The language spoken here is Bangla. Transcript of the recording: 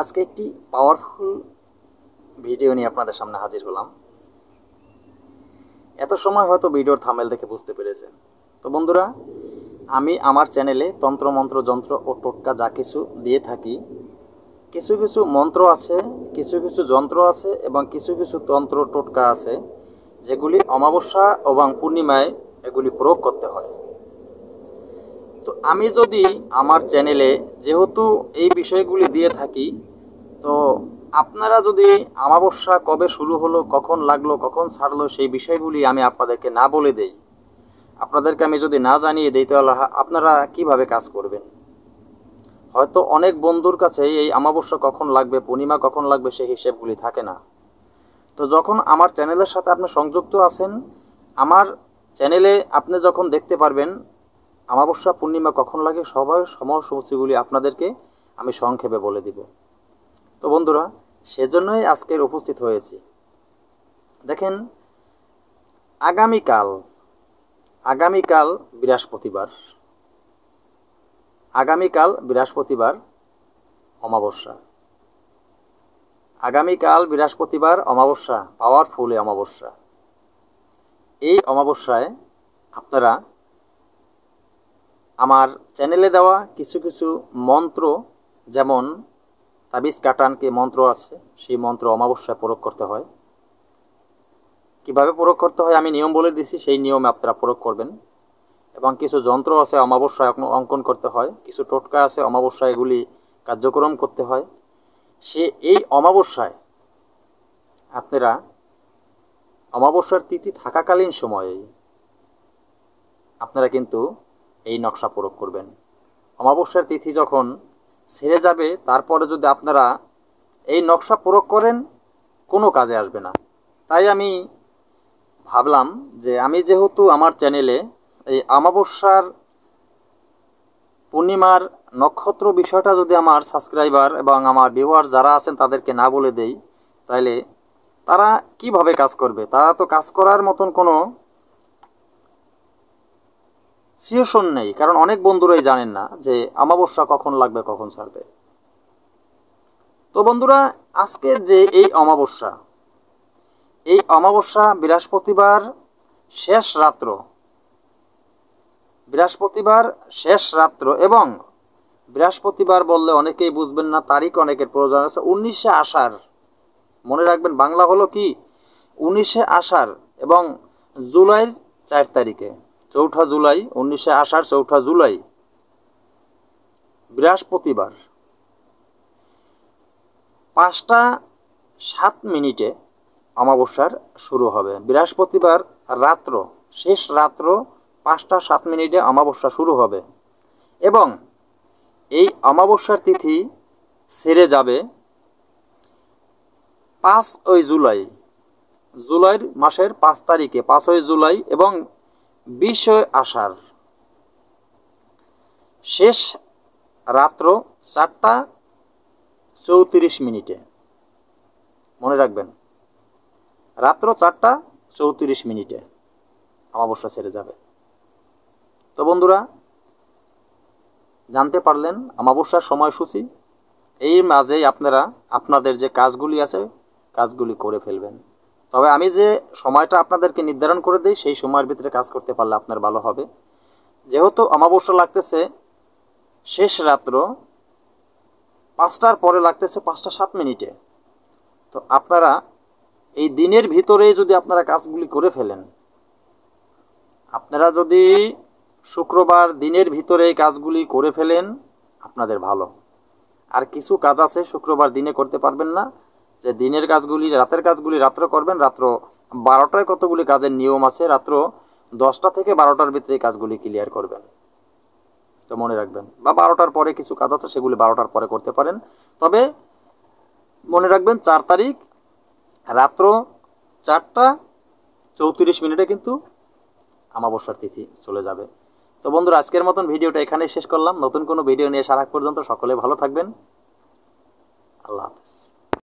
আজকে একটি পাওয়ারফুল ভিডিও নিয়ে আপনাদের সামনে হাজির হলাম। এত সময় হয়তো ভিডিওর থাম্বনেল দেখে বুঝতে পেরেছেন। তো বন্ধুরা, আমি আমার চ্যানেলে তন্ত্র মন্ত্র যন্ত্র ও টোটকা যা কিছু দিয়ে থাকি, কিছু কিছু মন্ত্র আছে, কিছু কিছু যন্ত্র আছে এবং কিছু কিছু তন্ত্র টোটকা আছে যেগুলি অমাবস্যা এবং পূর্ণিমায় এগুলি প্রয়োগ করতে হয়। তো আমি যদি আমার চ্যানেলে যেহেতু এই বিষয়গুলি দিয়ে থাকি, তো আপনারা যদি অমাবস্যা কবে শুরু হলো, কখন লাগলো, কখন ছাড়লো, সেই বিষয়গুলি আমি আপনাদেরকে না বলে দেই, আপনাদেরকে আমি যদি না জানিয়ে দিই, তাহলে আপনারা কিভাবে কাজ করবেন? হয়তো অনেক বন্ধুর কাছে এই অমাবস্যা কখন লাগবে, পূর্ণিমা কখন লাগবে, সেই হিসেবগুলি থাকে না। তো যখন আমার চ্যানেলের সাথে আপনি সংযুক্ত আছেন, আমার চ্যানেলে আপনি যখন দেখতে পারবেন অমাবস্যা পূর্ণিমা কখন লাগে, সবার সময়সূচিগুলি আপনাদেরকে আমি সংক্ষেপে বলে দিব। তো বন্ধুরা, সেজন্যই আজকের উপস্থিত হয়েছি। দেখেন, আগামীকাল বৃহস্পতিবার অমাবস্যা। আগামীকাল বৃহস্পতিবার অমাবস্যা, পাওয়ারফুল অমাবস্যা। এই অমাবস্যায় আপনারা আমার চ্যানেলে দেওয়া কিছু কিছু মন্ত্র, যেমন তাবিজ কাটানকে মন্ত্র আছে, সেই মন্ত্র অমাবস্যায় প্রয়োগ করতে হয়। কিভাবে প্রয়োগ করতে হয় আমি নিয়ম বলে দিছি, সেই নিয়মে আপনারা প্রয়োগ করবেন। এবং কিছু যন্ত্র আছে অমাবস্যায় অঙ্কন করতে হয়, কিছু টোটকা আছে অমাবস্যায় এগুলি কার্যক্রম করতে হয়। এই অমাবস্যায় আপনারা অমাবস্যার তিথি থাকাকালীন সময়ে আপনারা কিন্তু এই নকশা প্রয়োগ করবেন। অমাবস্যার তিথি যখন ছেড়ে যাবে, তারপরে যদি আপনারা এই নকশা প্রয়োগ করেন, কোনো কাজে আসবে না। তাই আমি ভাবলাম যে আমি যেহেতু আমার চ্যানেলে এই অমাবস্যার পূর্ণিমার নক্ষত্র বিষয়টা যদি আমার সাবস্ক্রাইবার এবং আমার ভিউয়ার যারা আছেন তাদেরকে না বলে দেই, তাহলে তারা কিভাবে কাজ করবে? তারা তো কাজ করার মতন কোনো সিচুয়েশন নেই, কারণ অনেক বন্ধুরাই জানেন না যে অমাবস্যা কখন লাগবে, কখন ছাড়বে। তো বন্ধুরা, আজকের যে এই অমাবস্যা বৃহস্পতিবার শেষ রাত্র, এবং বৃহস্পতিবার বললে অনেকেই বুঝবেন না, তারিখ অনেকের প্রয়োজন আছে। 19শে আষাঢ়, মনে রাখবেন, বাংলা হলো কি 19শে আষাঢ় এবং জুলাইয়ের 4 তারিখে, 4 জুলাই, 19শে আষাঢ় 4 জুলাই বৃহস্পতিবার 5টা 7 মিনিটে অমাবস্যার শুরু হবে। বৃহস্পতিবার শেষ রাত্র 5টা 7 মিনিটে অমাবস্যা শুরু হবে এবং এই অমাবস্যার তিথি ছেড়ে যাবে 5 জুলাই মাসের 5 তারিখে, 5 জুলাই এবং 20 আষাঢ়। শেষ রাত্র 4টা 34 মিনিটে, মনে রাখবেন, রাত্র 4টা 34 মিনিটে অমাবস্যা ছেড়ে যাবে। তো বন্ধুরা, জানতে পারলেন অমাবস্যার সময়সূচি। এই মাঝেই আপনারা আপনাদের যে কাজগুলি আছে, কাজগুলি করে ফেলবেন। তবে আমি যে সময়টা আপনাদেরকে নির্ধারণ করে দিই, সেই সময়ের ভিতরে কাজ করতে পারলে আপনার ভালো হবে। যেহেতু অমাবস্যা লাগতেছে শেষ রাত্র 5টার পরে, লাগতেছে 5টা 7 মিনিটে, তো আপনারা এই দিনের ভিতরে যদি আপনারা কাজগুলি করে ফেলেন, আপনারা যদি শুক্রবার দিনের ভিতরে এই কাজগুলি করে ফেলেন, আপনাদের ভালো। আর কিছু কাজ আছে শুক্রবার দিনে করতে পারবেন না, যে দিনের কাজগুলি, রাতের কাজগুলি রাত্র করবেন। রাত্র 12টায় কতগুলি কাজের নিয়ম আছে, রাত্র 10টা থেকে 12টার ভিতরে এই কাজগুলি ক্লিয়ার করবেন। তো মনে রাখবেন, বা 12টার পরে কিছু কাজ আছে, সেগুলি 12টার পরে করতে পারেন। তবে মনে রাখবেন 4 তারিখ রাত্র 4টা 34 মিনিটে কিন্তু অমাবস্যার তিথি চলে যাবে। তো বন্ধুরা, আজকের মতন ভিডিওটা এখানেই শেষ করলাম। নতুন কোনো ভিডিও নিয়ে আসার আগ পর্যন্ত সকলে ভালো থাকবেন। আল্লাহ হাফেজ।